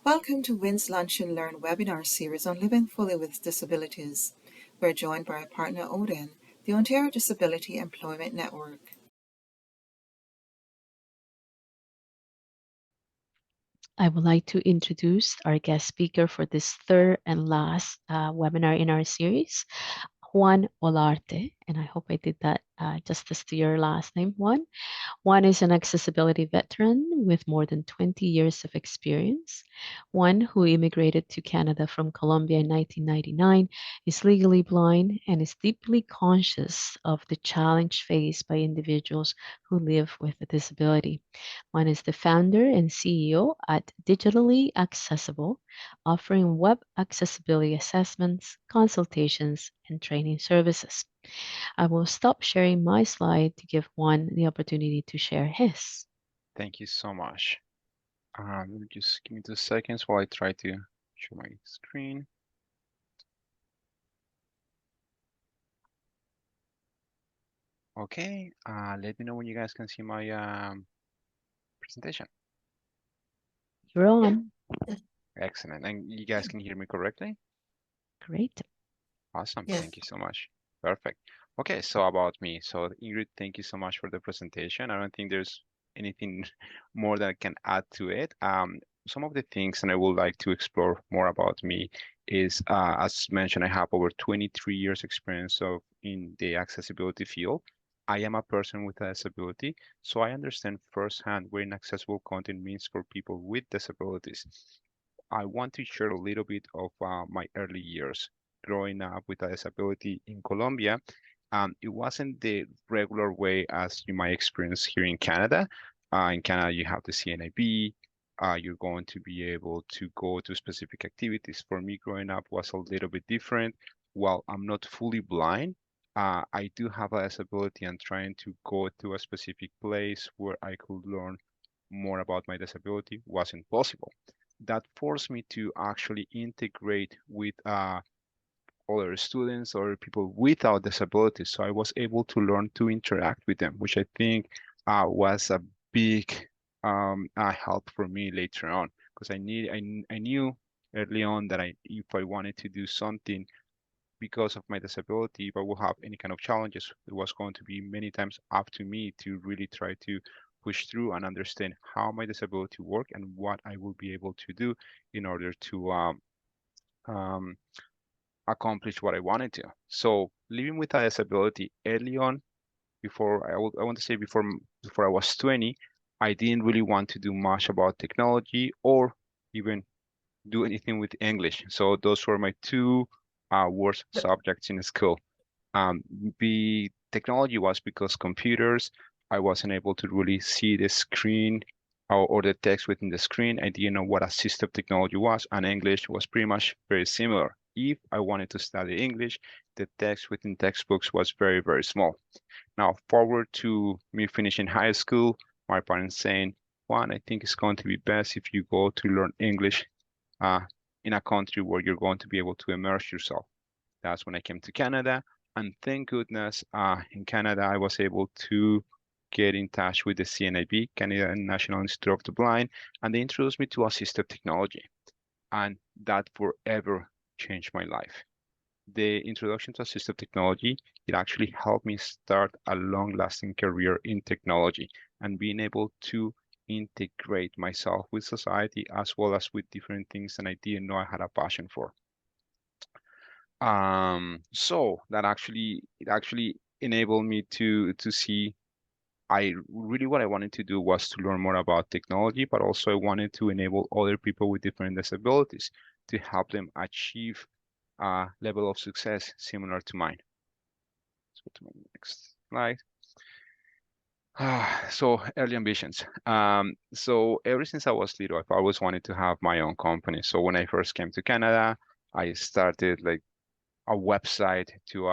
Welcome to WIN's Lunch and Learn webinar series on living fully with disabilities. We're joined by our partner Odin, the Ontario Disability Employment Network. I would like to introduce our guest speaker for this third and last webinar in our series, Juan Olarte, and I hope I did that justice to your last name, Juan. Juan is an accessibility veteran with more than 20 years of experience. Juan, who immigrated to Canada from Colombia in 1999, is legally blind and is deeply conscious of the challenge faced by individuals who live with a disability. Juan is the founder and CEO at Digitally Accessible, offering web accessibility assessments, consultations, and training services. I will stop sharing my slide to give Juan the opportunity to share his. Thank you so much. Just give me 2 seconds while I try to show my screen. Okay, let me know when you guys can see my presentation. You're on. Excellent. And you guys can hear me correctly? Great. Awesome. Yes. Thank you so much. Perfect. Okay, so about me. So Ingrid, thank you so much for the presentation. I don't think there's anything more that I can add to it. Some of the things that I would like to explore more about me is, as mentioned, I have over 23 years experience in the accessibility field. I am a person with a disability, so I understand firsthand what inaccessible content means for people with disabilities. I want to share a little bit of my early years growing up with a disability in Colombia. It wasn't the regular way as you might experience here in Canada. In Canada, you have the CNIB. You're going to be able to go to specific activities. For me, growing up was a little bit different. While I'm not fully blind, I do have a disability, and trying to go to a specific place where I could learn more about my disability wasn't possible. That forced me to actually integrate with other students or people without disabilities. So I was able to learn to interact with them, which I think was a big help for me later on, because I knew early on that if I wanted to do something because of my disability, if I will have any kind of challenges, it was going to be many times up to me to really try to push through and understand how my disability work and what I will be able to do in order to um, accomplish what I wanted to. So living with a disability early on, I want to say before I was 20, I didn't really want to do much about technology or even do anything with English. So those were my two worst subjects in school. The technology was because computers, I wasn't able to really see the screen or the text within the screen. I didn't know what assistive technology was, and English was pretty much very similar. If I wanted to study English, the text within textbooks was very, very small. Now, forward to me finishing high school, my parents saying, Juan, I think it's going to be best if you go to learn English uh, in a country where you're going to be able to immerse yourself. That's when I came to Canada. And thank goodness, in Canada, I was able to get in touch with the CNIB, Canadian National Institute of the Blind, and they introduced me to assistive technology. And that forever changed my life. The introduction to assistive technology, it actually helped me start a long-lasting career in technology and being able to integrate myself with society as well as with different things that I didn't know I had a passion for. So that actually enabled me to see what I wanted to do was to learn more about technology, but also I wanted to enable other people with different disabilities to help them achieve a level of success similar to mine. Let's go to my next slide. So early ambitions. So ever since I was little, I've always wanted to have my own company. So when I first came to Canada, I started like a website to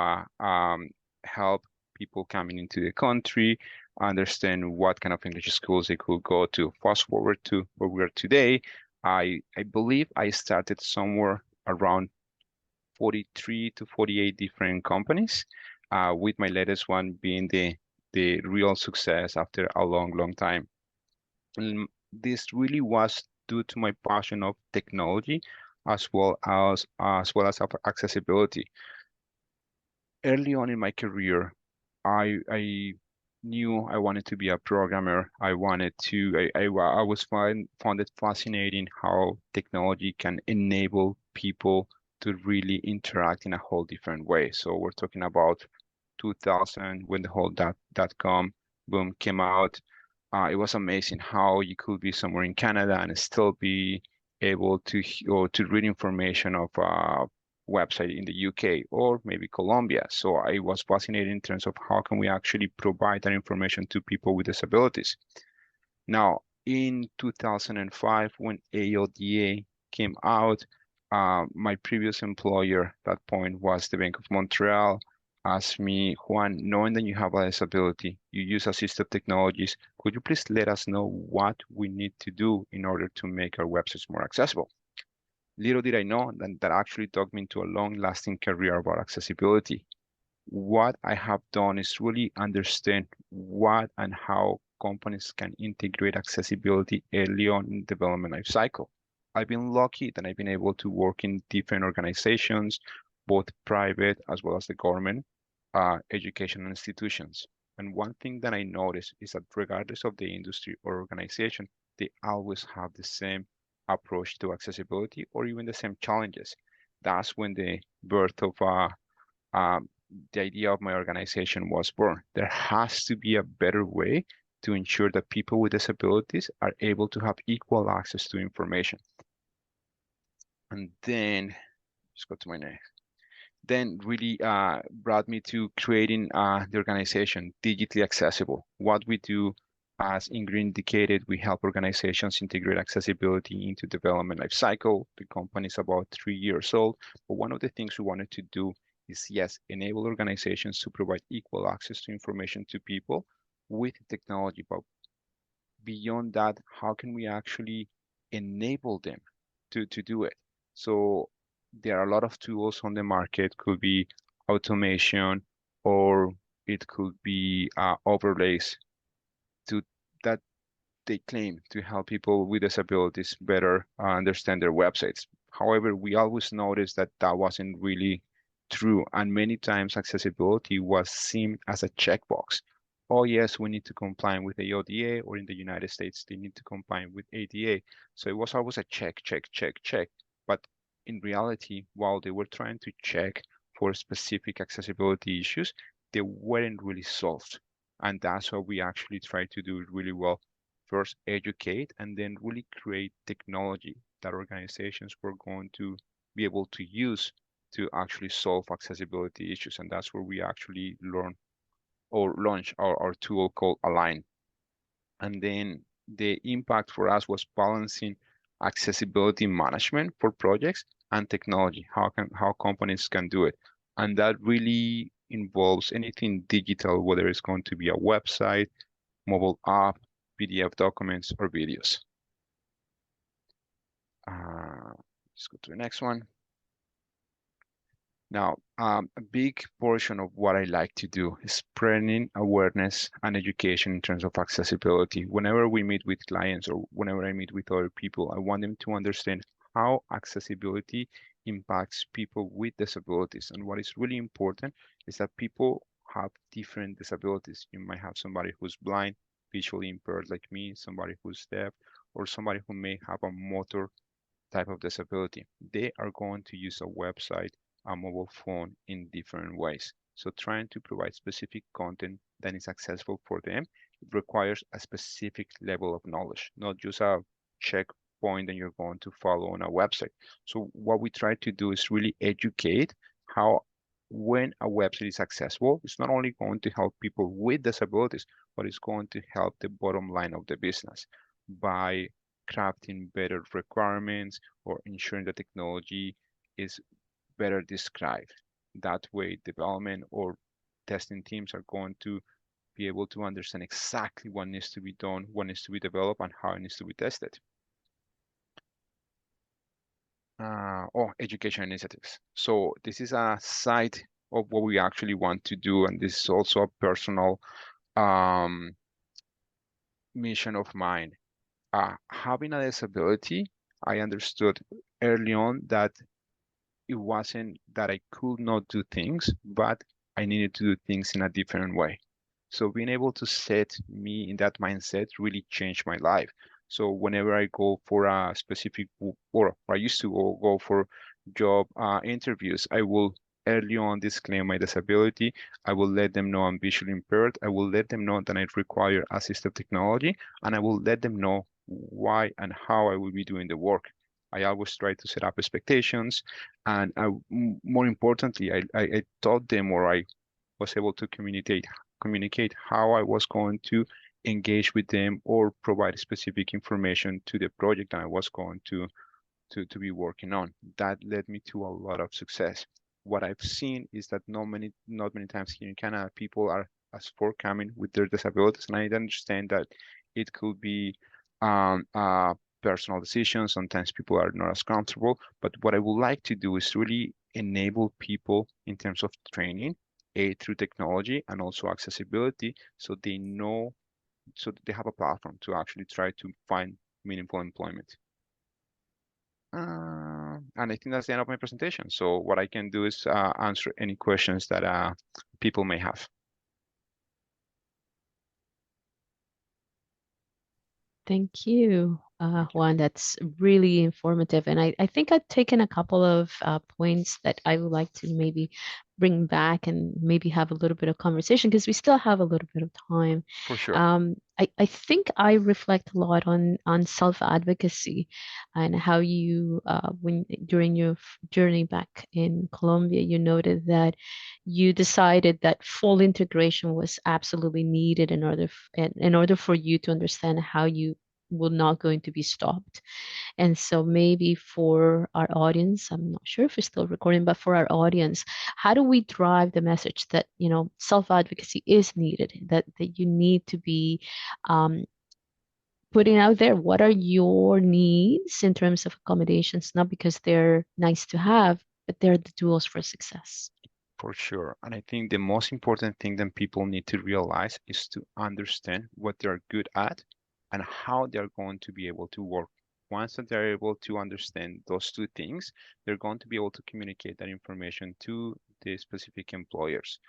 help people coming into the country understand what kind of English schools they could go to. Fast forward to where we are today, I believe I started somewhere around 43 to 48 different companies, with my latest one being the real success after a long, long time. And this really was due to my passion of technology as well as of accessibility. Early on in my career, I knew I wanted to be a programmer. I was found it fascinating how technology can enable people to really interact in a whole different way. So we're talking about 2000 when the whole dot-com boom came out. It was amazing how you could be somewhere in Canada and still be able to or to read information of a website in the UK or maybe Colombia. So I was fascinated in terms of how can we actually provide that information to people with disabilities. Now, in 2005, when AODA came out, my previous employer at that point was the Bank of Montreal, asked me, Juan, knowing that you have a disability, you use assistive technologies, could you please let us know what we need to do in order to make our websites more accessible? Little did I know that actually took me into a long-lasting career about accessibility. What I have done is really understand what and how companies can integrate accessibility early on in the development life cycle. I've been lucky that I've been able to work in different organizations, both private as well as the government, educational institutions. And one thing that I noticed is that regardless of the industry or organization, they always have the same approach to accessibility or even the same challenges. That's when the birth of um, the idea of my organization was born. There has to be a better way to ensure that people with disabilities are able to have equal access to information. And then, let's go to my next. Then really brought me to creating the organization Digitally Accessible. What we do, as Ingrid indicated, we help organizations integrate accessibility into development life cycle. The company is about 3 years old, but one of the things we wanted to do is, yes, enable organizations to provide equal access to information to people with technology, but beyond that, how can we actually enable them to do it? So there are a lot of tools on the market, could be automation, or it could be overlays to that they claim to help people with disabilities better understand their websites. However, we always noticed that that wasn't really true, and many times accessibility was seen as a checkbox. Oh yes, we need to comply with the ODA, or in the United States, they need to comply with ADA. So it was always a check, check, check, check. But in reality, while they were trying to check for specific accessibility issues, they weren't really solved. And that's what we actually try to do really well. First, educate, and then really create technology that organizations were going to be able to use to actually solve accessibility issues. And that's where we actually learn or launch our tool called Align. And then the impact for us was balancing accessibility management for projects and technology, how companies can do it. And that really involves anything digital, whether it's going to be a website, mobile app, PDF documents, or videos. Let's go to the next one. Now, a big portion of what I like to do is spreading awareness and education in terms of accessibility. Whenever we meet with clients or whenever I meet with other people, I want them to understand how accessibility impacts people with disabilities. And what is really important is that people have different disabilities. You might have somebody who's blind, visually impaired like me, somebody who's deaf, or somebody who may have a motor type of disability. They are going to use a website, a mobile phone in different ways. So trying to provide specific content that is accessible for them, it requires a specific level of knowledge, not just a checkpoint that you're going to follow on a website. So what we try to do is really educate how when a website is accessible, it's not only going to help people with disabilities, but it's going to help the bottom line of the business by crafting better requirements or ensuring the technology is better described. That way, development or testing teams are going to be able to understand exactly what needs to be done, what needs to be developed, and how it needs to be tested. Education initiatives. So this is a side of what we actually want to do, and this is also a personal mission of mine. Having a disability, I understood early on that it wasn't that I could not do things, but I needed to do things in a different way. So being able to set me in that mindset really changed my life. So whenever I go for a specific, or I used to go for job interviews, I will early on disclaim my disability. I will let them know I'm visually impaired. I will let them know that I require assistive technology, and I will let them know why and how I will be doing the work. I always try to set up expectations, and more importantly, I taught them, or I was able to communicate how I was going to engage with them or provide specific information to the project that I was going to be working on. That led me to a lot of success. What I've seen is that not many times here in Canada people are as forthcoming with their disabilities, and I understand that it could be um, uh, personal decisions. Sometimes people are not as comfortable, but what I would like to do is really enable people in terms of training, through technology and also accessibility, so they know, so that they have a platform to actually try to find meaningful employment. And I think that's the end of my presentation. So what I can do is answer any questions that people may have. Thank you, Thank you. Juan. That's really informative. And I think I've taken a couple of points that I would like to maybe bring back and maybe have a little bit of conversation because we still have a little bit of time. For sure. I think I reflect a lot on self-advocacy and how you, when during your journey back in Colombia, you noted that you decided that full integration was absolutely needed in order for you to understand how you will not going to be stopped. And so maybe for our audience, I'm not sure if we're still recording, but for our audience, how do we drive the message that, self-advocacy is needed, that you need to be um, putting out there what are your needs in terms of accommodations, not because they're nice to have, but they're the tools for success. For sure. And I think the most important thing that people need to realize is to understand what they're good at and how they're going to be able to work. Once that they're able to understand those two things, they're going to be able to communicate that information to the specific employers.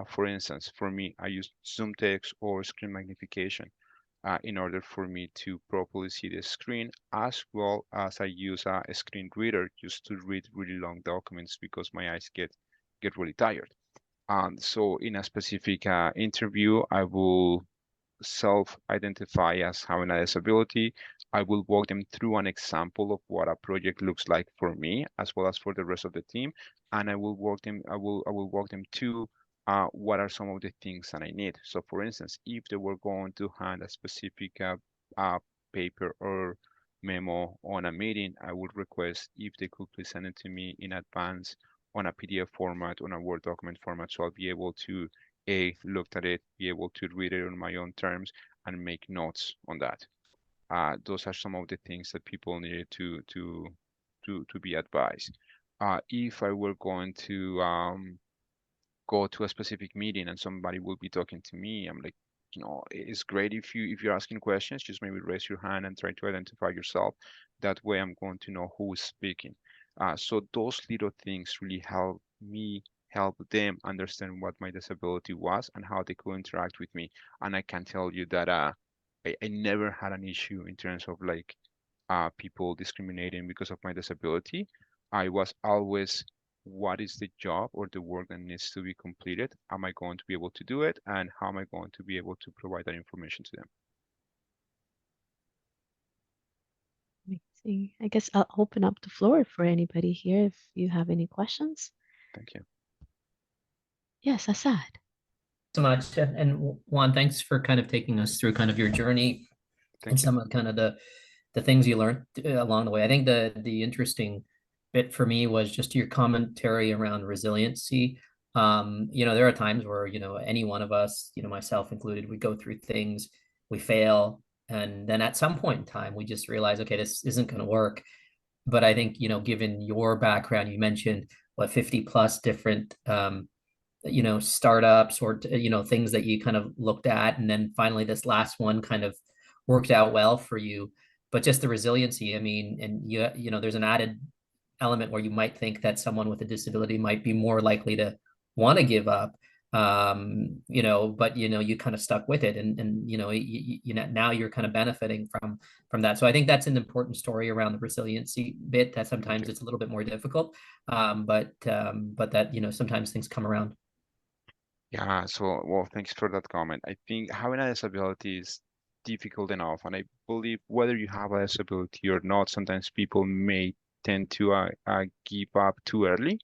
For instance, for me, I use Zoom text or screen magnification in order for me to properly see the screen, as well as I use a screen reader just to read really long documents because my eyes get really tired. So in a specific interview, I will self-identify as having a disability. I will walk them through an example of what a project looks like for me, as well as for the rest of the team, and I will walk them to what are some of the things that I need. So, for instance, if they were going to hand a specific uh, paper or memo on a meeting, I would request if they could please send it to me in advance on a PDF format, on a Word document format, so I'll be able to look at it, be able to read it on my own terms, and make notes on that. Those are some of the things that people needed to be advised. If I were going to go to a specific meeting and somebody will be talking to me, I'm like, it's great if you're asking questions, just maybe raise your hand and try to identify yourself. That way I'm going to know who is speaking. So those little things really help them understand what my disability was and how they could interact with me. And I can tell you that I never had an issue in terms of like people discriminating because of my disability. I was always, what is the job or the work that needs to be completed? Am I going to be able to do it? And how am I going to be able to provide that information to them? Amazing. I guess I'll open up the floor for anybody here if you have any questions. Thank you. Yes, Assad. So much. And Juan, thanks for kind of taking us through kind of your journey and Thank you. some of kind of the things you learned along the way. I think the interesting bit for me was just your commentary around resiliency. There are times where, any one of us, myself included, we go through things, we fail, and then at some point in time, we just realize, okay, this isn't going to work. But I think, given your background, you mentioned what 50 plus different startups or things that you kind of looked at, and then finally this last one kind of worked out well for you. But just the resiliency, I mean, and you know, there's an added element where you might think that someone with a disability might be more likely to want to give up, you know, but you know, you kind of stuck with it, and you know, you know, now you're kind of benefiting from that. So I think that's an important story around the resiliency bit, that Thank sometimes you. it's a little bit more difficult, but that, you know, sometimes things come around. Yeah, so well, thanks for that comment. I think having a disability is difficult enough, and I believe whether you have a disability or not, sometimes people may tend to give up too early.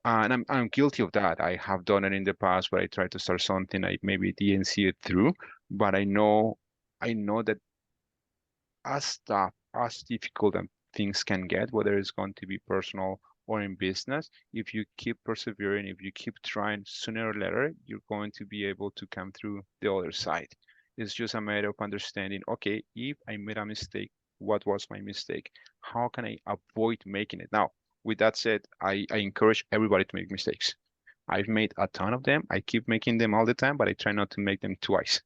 And I'm guilty of that. I have done it in the past where I tried to start something I maybe didn't see it through, but I know that as tough, as difficult and things can get, whether it's going to be personal or in business, if you keep persevering, if you keep trying, sooner or later, you're going to be able to come through the other side. It's just a matter of understanding, okay, if I made a mistake, what was my mistake? How can I avoid making it? Now, with that said, I encourage everybody to make mistakes. I've made a ton of them. I keep making them all the time, but I try not to make them twice.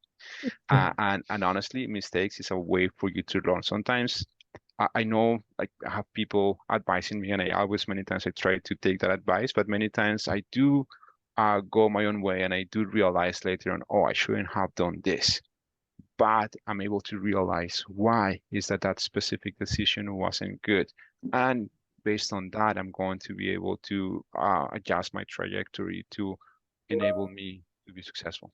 And honestly, mistakes is a way for you to learn. Sometimes I know like I have people advising me, and I always many times I try to take that advice, but many times I do go my own way, and I do realize later on, oh, I shouldn't have done this. But I'm able to realize why is that that specific decision wasn't good, and based on that, I'm going to be able to adjust my trajectory to enable me to be successful.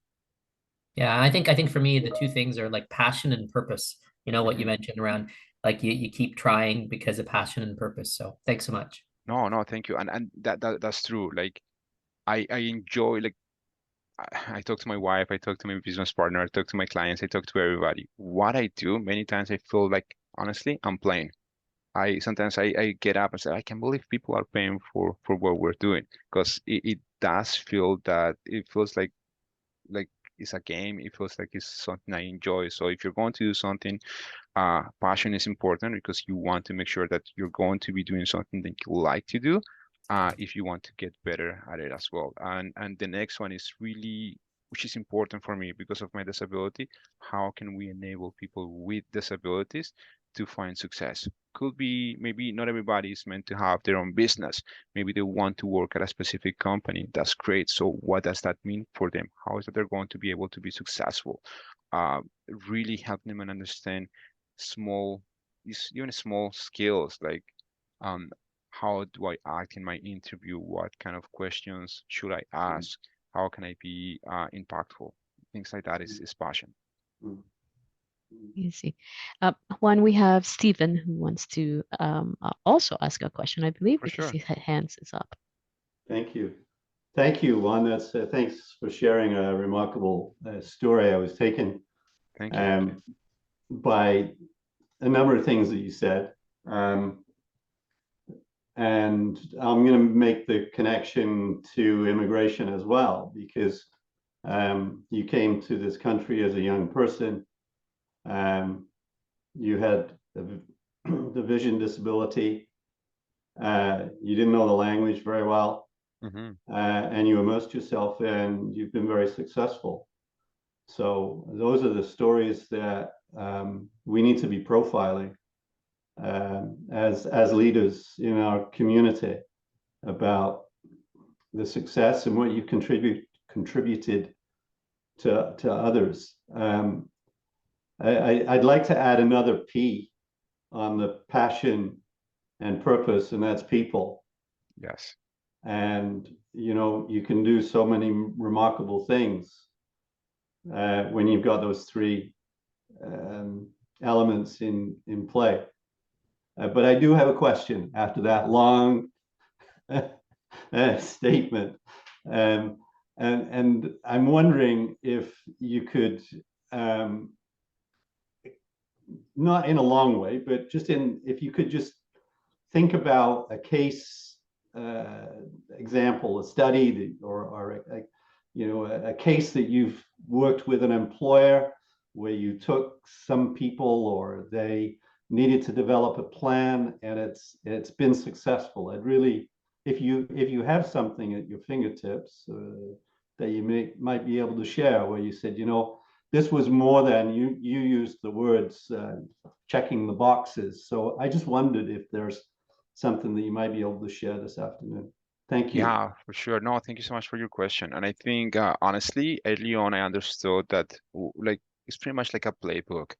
Yeah, I think for me, the two things are like passion and purpose. You know what you Mhm. mentioned around, like, you keep trying because of passion and purpose. So thanks so much. No, no, thank you. And that's true. Like I enjoy like I talk to my wife, I talk to my business partner, I talk to my clients, I talk to everybody. What I do, many times I feel like honestly, I'm playing. I sometimes I get up and say, I can't believe people are paying for what we're doing. Because it does feel that it feels like it's a game. It feels like it's something I enjoy. So if you're going to do something, passion is important because you want to make sure that you're going to be doing something that you like to do, if you want to get better at it as well. And the next one is really, which is important for me because of my disability. How can we enable people with disabilities to find success? Could be maybe not everybody is meant to have their own business. Maybe they want to work at a specific company. That's great. So what does that mean for them? How is that they're going to be able to be successful? Uh, Really helping them understand small, even small skills like um, how do I act in my interview? What kind of questions should I ask? How can I be impactful? Things like that is passion. Easy. Juan, we have Stephen who wants to also ask a question, I believe, For because sure. his hands is up. Thank you. Thank you, Juan. That's thanks for sharing a remarkable story. I was taken Thank you. by a number of things that you said. And I'm going to make the connection to immigration as well, because you came to this country as a young person. You had the vision disability. You didn't know the language very well, Hmm. and you immersed yourself, and you've been very successful. So those are the stories that we need to be profiling as leaders in our community about the success and what you contributed to others. I'd like to add another P on the passion and purpose, and that's people. Yes. And you know, you can do so many remarkable things when you've got those three elements in play. But I do have a question after that long statement. Um, and I'm wondering if you could, not in a long way, but just if you could just think about a case example, a study that, or you know, a case that you've worked with an employer where you took some people or they needed to develop a plan and it's been successful. I'd really, if you have something at your fingertips that you might be able to share, where you said, you know, this was more than you used the words checking the boxes. So I just wondered if there's something that you might be able to share this afternoon. Thank you. Yeah, for sure. No, thank you so much for your question. And I think honestly, early on, I understood that like it's pretty much like a playbook.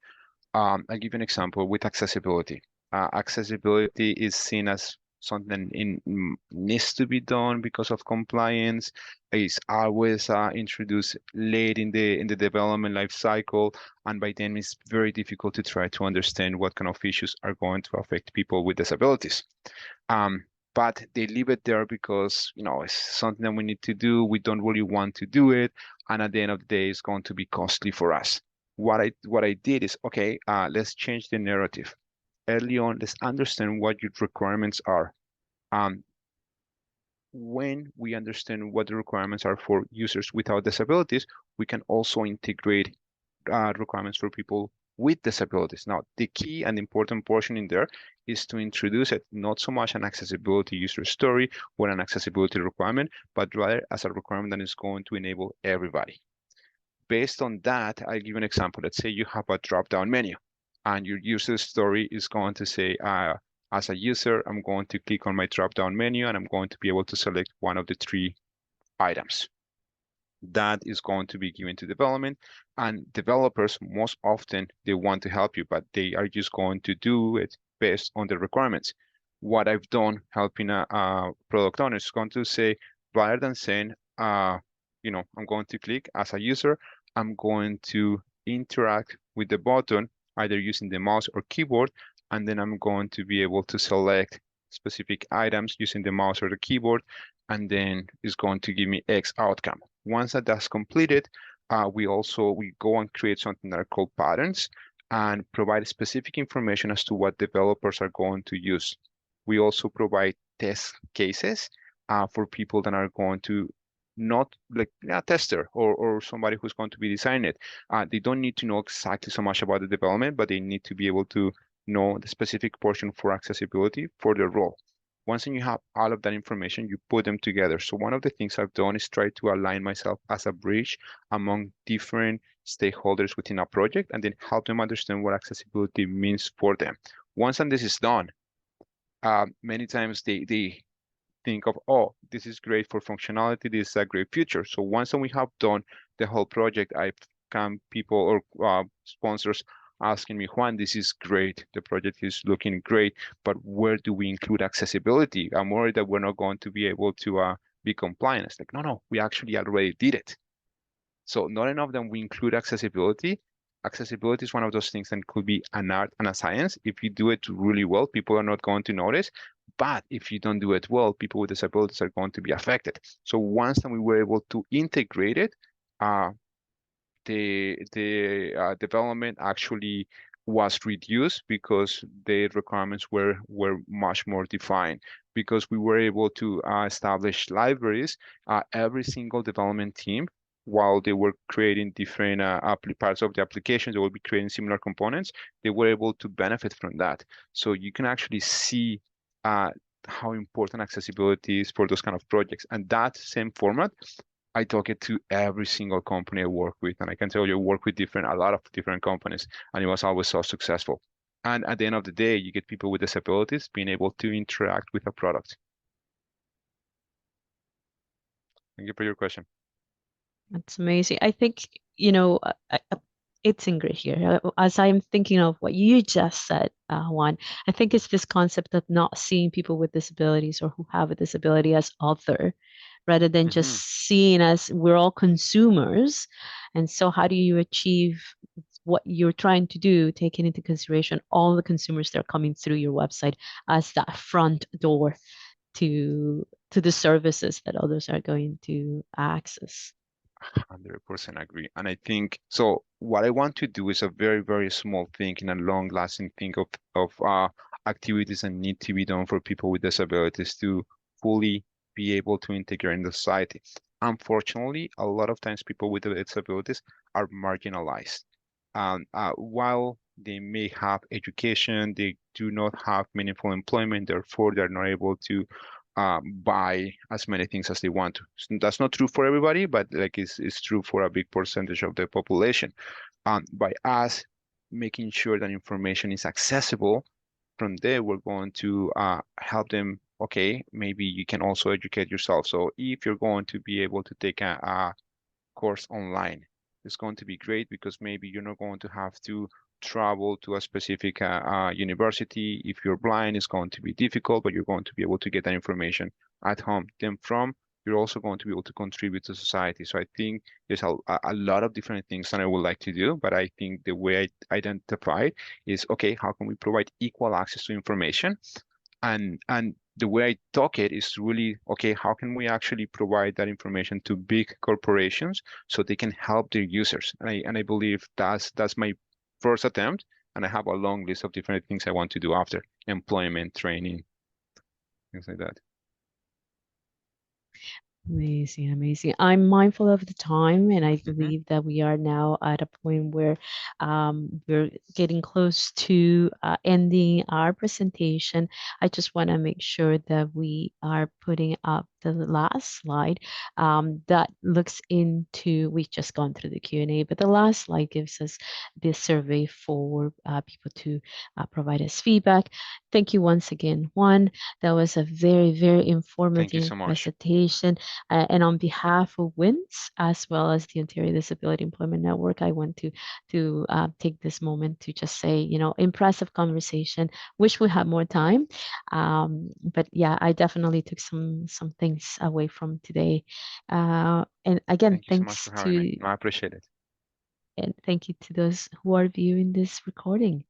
I'll give you an example with accessibility. Accessibility is seen as something needs to be done because of compliance. It's always introduced late in the development life cycle, and by then it's very difficult to try to understand what kind of issues are going to affect people with disabilities. Um, but they leave it there because it's something that we need to do. We don't really want to do it, and at the end of the day, it's going to be costly for us. What I did is, okay, let's change the narrative. Early on, let's understand what your requirements are. Um, when we understand what the requirements are for users without disabilities, we can also integrate requirements for people with disabilities. Now, the key and important portion in there is to introduce it not so much an accessibility user story or an accessibility requirement, but rather as a requirement that is going to enable everybody. Based on that, I'll give you an example. Let's say you have a drop-down menu and your user story is going to say, as a user, I'm going to click on my drop-down menu and I'm going to be able to select one of the 3 items. That is going to be given to development, and developers most often they want to help you, but they are just going to do it based on the requirements. What I've done helping a product owner is going to say, rather than saying, I'm going to click as a user, I'm going to interact with the button either using the mouse or keyboard, and then I'm going to be able to select specific items using the mouse or the keyboard, and then it's going to give me X outcome. Once that's completed, we go and create something that are called patterns and provide specific information as to what developers are going to use. We also provide test cases for people that are going to not like a tester or somebody who's going to be designing it. They don't need to know exactly so much about the development, but they need to be able to know the specific portion for accessibility for their role. Once you have all of that information, you put them together. So one of the things I've done is try to align myself as a bridge among different stakeholders within a project and then help them understand what accessibility means for them. Once this is done, many times they think of, oh, this is great for functionality, this is a great future. So once we have done the whole project, I've come people or sponsors asking me, Juan, this is great. The project is looking great, but where do we include accessibility? I'm worried that we're not going to be able to be compliant. It's like, no, we actually already did it. So not enough that we include accessibility. Accessibility is one of those things that could be an art and a science. If you do it really well, people are not going to notice. But if you don't do it well, people with disabilities are going to be affected. So once that we were able to integrate it, the development actually was reduced because the requirements were much more defined. Because we were able to establish libraries, every single development team, while they were creating different parts of the application, they will be creating similar components, they were able to benefit from that. So you can actually see how important accessibility is for those kind of projects. And that same format, I talk it to every single company I work with. And I can tell you, I work with a lot of different companies, and it was always so successful. And at the end of the day, you get people with disabilities being able to interact with a product. Thank you for your question. That's amazing. I think, it's Ingrid here. As I'm thinking of what you just said, Juan, I think it's this concept of not seeing people with disabilities or who have a disability as other, rather than just seeing as we're all consumers. And so how do you achieve what you're trying to do, taking into consideration all the consumers that are coming through your website as that front door to the services that others are going to access? 100% agree. And I think so. What I want to do is a very, very small thing and a long lasting thing of activities that need to be done for people with disabilities to fully be able to integrate in the society. Unfortunately, a lot of times people with disabilities are marginalized. While they may have education, they do not have meaningful employment, therefore they're not able to buy as many things as they want to. So that's not true for everybody, but like it's true for a big percentage of the population. By us making sure that information is accessible, from there we're going to help them. Okay, maybe you can also educate yourself. So if you're going to be able to take a course online, it's going to be great because maybe you're not going to have to travel to a specific university. If you're blind, it's going to be difficult, but you're going to be able to get that information at home. Then from you're also going to be able to contribute to society. So I think there's a lot of different things that I would like to do, but I think the way I identify is, okay, how can we provide equal access to information? And the way I talk it is really, okay, how can we actually provide that information to big corporations so they can help their users? And I believe that's my first attempt, and I have a long list of different things I want to do after: employment, training, things like that. Amazing, amazing. I'm mindful of the time, and I Hmm. believe that we are now at a point where we're getting close to ending our presentation. I just want to make sure that we are putting up the last slide that looks into, we've just gone through the Q&A, but the last slide gives us this survey for people to provide us feedback. Thank you once again, Juan. That was a very, very Thank you informative so much. presentation. And on behalf of WINS, as well as the Ontario Disability Employment Network, I want to take this moment to just say, impressive conversation. Wish we had more time, but yeah, I definitely took some things away from today. And again, Thank you so much for having me. I appreciate it. and thank you to those who are viewing this recording.